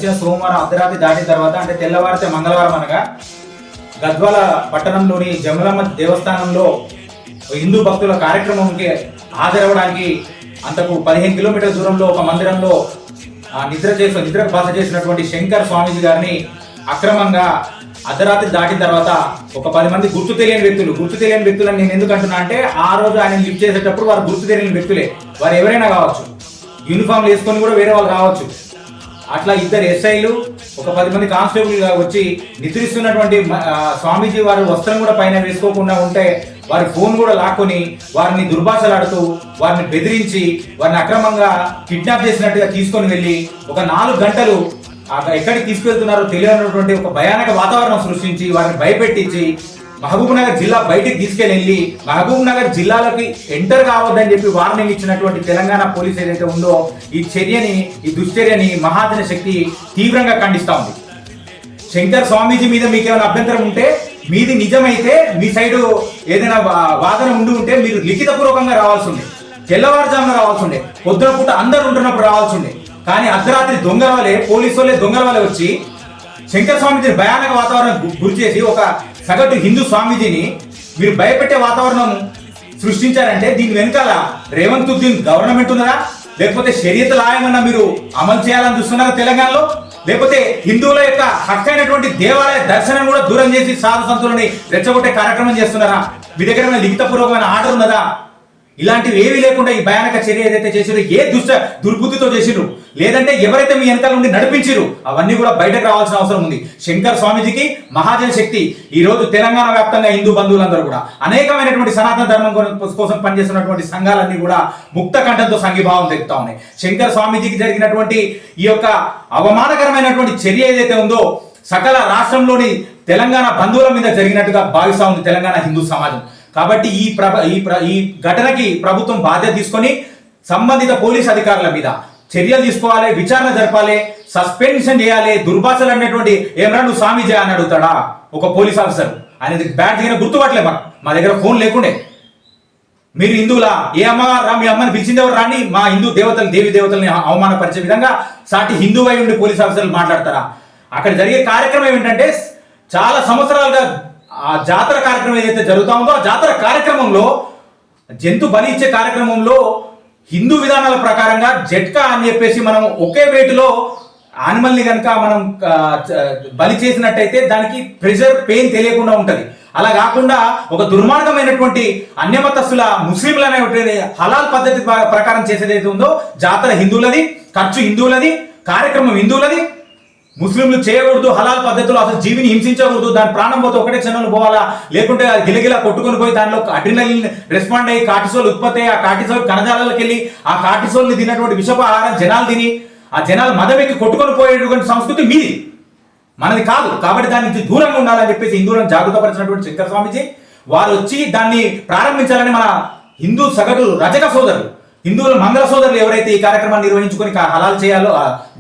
సోమవారం అర్ధరాత్రి దాటిన తర్వాత అంటే తెల్లవారితే మంగళవారం అనగా గద్వాల పట్టణంలోని జమలమ్మ దేవస్థానంలో హిందూ భక్తుల కార్యక్రమంకి హాజరవడానికి అంతకు 15 కిలోమీటర్ల దూరంలో ఒక మందిరంలో నిద్ర బస చేసినటువంటి శంకర్ స్వామీజీ గారిని అక్రమంగా అర్ధరాత్రి దాటిన తర్వాత ఒక 10 మంది గుర్తు తెలియని వ్యక్తులని నేను ఎందుకు అంటున్నా అంటే ఆ రోజు ఆయన లిఫ్ట్ చేసేటప్పుడు వారు గుర్తు తెలియని వ్యక్తులే, వారు ఎవరైనా కావచ్చు, యూనిఫామ్ వేసుకొని కూడా వేరే వాళ్ళు కావచ్చు. అట్లా ఇద్దరు ఎస్ఐలు ఒక 10 మంది కానిస్టేబుల్ వచ్చి నిద్రిస్తున్నటువంటి స్వామీజీ వారు వస్త్రం కూడా పైన వేసుకోకుండా ఉంటే వారి ఫోన్ కూడా లాక్కొని వారిని దుర్భాషలాడుతూ వారిని బెదిరించి వారిని అక్రమంగా కిడ్నాప్ చేసినట్టుగా తీసుకొని వెళ్ళి ఒక 4 గంటలు ఎక్కడికి తీసుకెళ్తున్నారో తెలియనటువంటి ఒక భయానక వాతావరణం సృష్టించి వారిని భయపెట్టించి మహబూబ్ నగర్ జిల్లా బయటికి తీసుకెళ్ళి మహబూబ్ నగర్ జిల్లాలోకి ఎంటర్ కావద్దని చెప్పి వార్నింగ్ ఇచ్చినటువంటి తెలంగాణ పోలీస్ ఏదైతే ఉందో ఈ దుశ్చర్యని మహాజన శక్తి తీవ్రంగా ఖండిస్తా ఉంది. శంకర్ స్వామీజీ మీద మీకేమైనా అభ్యంతరం ఉంటే, మీది నిజమైతే, మీ సైడు ఏదైనా వాదన ఉంటే మీరు లిఖితపూర్వకంగా రావాల్సి ఉండే, తెల్లవారుజామున రావాల్సి ఉండే, పొద్దున పూట అందరు ఉంటున్నప్పుడు రావాల్సి ఉండే. కానీ అర్ధరాత్రి దొంగల వలె, పోలీసు వాళ్ళే దొంగల వలె వచ్చి శంకర్ స్వామీజీని భయానక వాతావరణం గురి చేసి ఒక సగటు హిందూ స్వామీజీని మీరు భయపెట్టే వాతావరణం సృష్టించారంటే దీని వెనకాల రేవంత్ గవర్నమెంట్ ఉన్నదా, లేకపోతే షరియత్ లా ఏమన్నా మీరు అమలు చేయాలని చూస్తున్నారా తెలంగాణలో, లేకపోతే హిందువుల యొక్క హక్కైనటువంటి దేవాలయ దర్శనం కూడా దూరం చేసి సాధు సంతులని రెచ్చగొట్టే కార్యక్రమం చేస్తున్నారా? మీ దగ్గర లిఖితపూర్వకమైన ఆర్డర్ ఉన్నదా? ఇలాంటివి ఏవి లేకుండా ఈ భయానక చర్య ఏదైతే చేసిరో, ఏ దుర్బుద్ధితో చేసిరు, లేదంటే ఎవరైతే మీ వెనకాల నుండి నడిపించిరు, అవన్నీ కూడా బయటకు రావాల్సిన అవసరం ఉంది. శంకర్ స్వామీజీకి మహాజన శక్తి ఈ రోజు తెలంగాణ వ్యాప్తంగా హిందూ బంధువులందరూ కూడా అనేకమైనటువంటి సనాతన ధర్మం కోసం పనిచేస్తున్నటువంటి సంఘాలన్నీ కూడా ముక్త కంఠంతో సంఘీభావం తెలుపుతా ఉన్నాయి. శంకర్ స్వామీజీకి జరిగినటువంటి ఈ యొక్క అవమానకరమైనటువంటి చర్య ఏదైతే ఉందో సకల రాష్ట్రంలోని తెలంగాణ బంధువుల మీద జరిగినట్టుగా భావిస్తా ఉంది తెలంగాణ హిందూ సమాజం. కాబట్టి ఈ ఘటనకి ప్రభుత్వం బాధ్యత తీసుకొని సంబంధిత పోలీస్ అధికారుల మీద చర్యలు తీసుకోవాలి, విచారణ జరపాలి, సస్పెన్షన్ చేయాలి. దుర్భాషలు అనేటువంటి ఏమన్నా నువ్వు స్వామీజీ అని అడుగుతాడా ఒక పోలీస్ ఆఫీసర్? ఆయన బ్యాడ్ దిగిన గుర్తుపట్టలే, మా దగ్గర ఫోన్ లేకుండే. మీరు హిందువులా, ఏ అమ్మగారు మీ అమ్మని పిలిచింది ఎవరు రాని, మా హిందూ దేవతలు దేవి దేవతల్ని అవమానపరిచే విధంగా సాటి హిందూ అయి ఉండి పోలీస్ ఆఫీసర్లు మాట్లాడతారా? అక్కడ జరిగే కార్యక్రమం ఏమిటంటే చాలా సంవత్సరాలుగా ఆ జాతర కార్యక్రమం ఏదైతే జరుగుతా ఉందో ఆ జాతర కార్యక్రమంలో జంతు బలి ఇచ్చే కార్యక్రమంలో హిందూ విధానాల ప్రకారంగా జట్కా అని చెప్పేసి మనం ఒకే వేటులో యానిమల్ని కనుక మనం బలి చేసినట్టయితే దానికి ప్రెషర్ పెయిన్ తెలియకుండా ఉంటది. అలా కాకుండా ఒక దుర్మార్గమైనటువంటి అన్యమతస్తుల ముస్లింలు అనేటువంటి హలాల్ పద్ధతి ప్రకారం చేసేదైతే ఉందో జాతర హిందువులది, ఖర్చు హిందువులది, కార్యక్రమం హిందువులది. ముస్లింలు చేయకూడదు, హలాల్ పద్ధతిలో అసలు జీవిని హింసించకూడదు, దాని ప్రాణం పోతే ఒకటే క్షణంలో పోవాలా, లేకుంటే గిలగిలా కొట్టుకొని పోయి దానిలో అడ్రినలిన్ రెస్పాండ్ అయ్యి కార్టిసోల్ ఉత్పత్తి అయ్యి ఆ కార్టిసోల్ కణజాలకి వెళ్ళి ఆ కార్టిసోల్ని తిన్నటువంటి విషపు ఆహారం జనాలు తిని ఆ జనాలు మదమెక్కి కొట్టుకొని పోయేటువంటి సంస్కృతి మీది, మనది కాదు. కాబట్టి దాని నుంచి దూరంగా ఉండాలని చెప్పేసి హిందువులను జాగృతపరిచినటువంటి శంకర్ స్వామీజీ వారు వచ్చి దాన్ని ప్రారంభించాలని మన హిందూ సగటు రజక సోదరులు, హిందువుల మంగళ సోదరులు ఎవరైతే ఈ కార్యక్రమాన్ని నిర్వహించుకొని హలాల్ చేయాలో,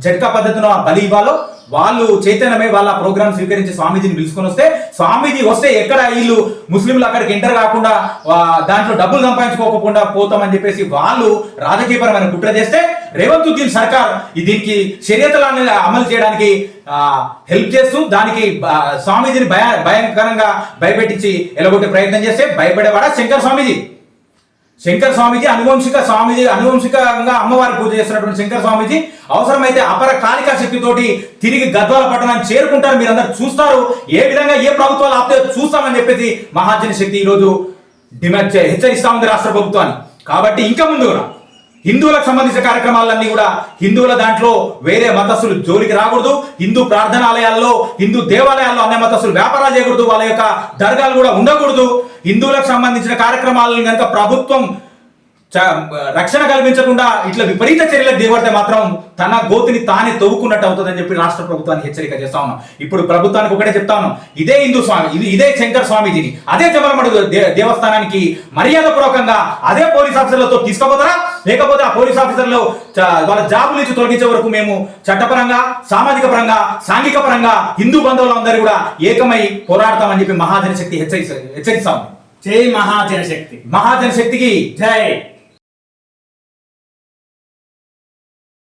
జట్కా పద్ధతిలో బలి ఇవ్వాలో వాళ్ళు చైతన్యమే వాళ్ళ ప్రోగ్రామ్ స్వీకరించి స్వామీజీని పిలుచుకొని వస్తే, స్వామీజీ వస్తే ఎక్కడ వీళ్ళు ముస్లింలు అక్కడికి ఎంటర్ కాకుండా దాంట్లో డబ్బులు సంపాదించుకోకుండా పోతామని చెప్పేసి వాళ్ళు రాజకీయపరమైన కుట్ర చేస్తే రేవంత్ సర్కార్ దీనికి షరియతులను అమలు చేయడానికి హెల్ప్ చేస్తూ దానికి స్వామీజీని భయంకరంగా భయపెట్టించి ఎలగొట్టే ప్రయత్నం చేస్తే భయపడేవాడా శంకర్ స్వామీజీ అనువంశికంగా అమ్మవారి పూజ చేస్తున్నటువంటి శంకర్ స్వామీజీ అవసరమైతే అపర కాళికా శక్తితోటి తిరిగి గద్వాల పట్టణాన్ని చేరుకుంటారు. మీరందరూ చూస్తారు ఏ విధంగా ఏ ప్రభుత్వాలు ఆపితే చూస్తామని చెప్పేసి మహాజన శక్తి ఈరోజు హెచ్చరిస్తా ఉంది రాష్ట్ర ప్రభుత్వాన్ని. కాబట్టి ఇంకా ముందు హిందువులకు సంబంధించిన కార్యక్రమాలన్నీ కూడా హిందువుల దాంట్లో వేరే మతస్థులు జోలికి రాకూడదు, హిందూ ప్రార్థనాలయాల్లో, హిందూ దేవాలయాల్లో అన్ని మతస్థులు వ్యాపారాలు చేయకూడదు, వాళ్ళ యొక్క దర్గాలు కూడా ఉండకూడదు. హిందువులకు సంబంధించిన కార్యక్రమాలను కనుక ప్రభుత్వం రక్షణ కల్పించకుండా ఇట్లా విపరీత చర్యలకు దిగబడితే మాత్రం తన గోతిని తానే తవ్వుకున్నట్టు అవుతుందని చెప్పి రాష్ట్ర ప్రభుత్వాన్ని హెచ్చరిక చేస్తా ఉన్నాం. ఇప్పుడు ప్రభుత్వానికి ఒకటే చెప్తా ఉన్నాం, ఇదే హిందూ స్వామి ఇదే శంకర్ స్వామీజీని అదే జమలమడు దేవస్థానానికి మర్యాదపూర్వకంగా అదే పోలీస్ ఆఫీసర్లతో తీసుకుపోతారా, లేకపోతే ఆ పోలీస్ ఆఫీసర్లు వాళ్ళ జాబుల నుంచి తొలగించే వరకు మేము చట్టపరంగా, సామాజిక పరంగా, సాంఘిక పరంగా హిందూ బంధువులందరూ కూడా ఏకమై పోరాడతామని చెప్పి మహాజన శక్తి హెచ్చరిస్తాం. జై మహాజన శక్తికి జై.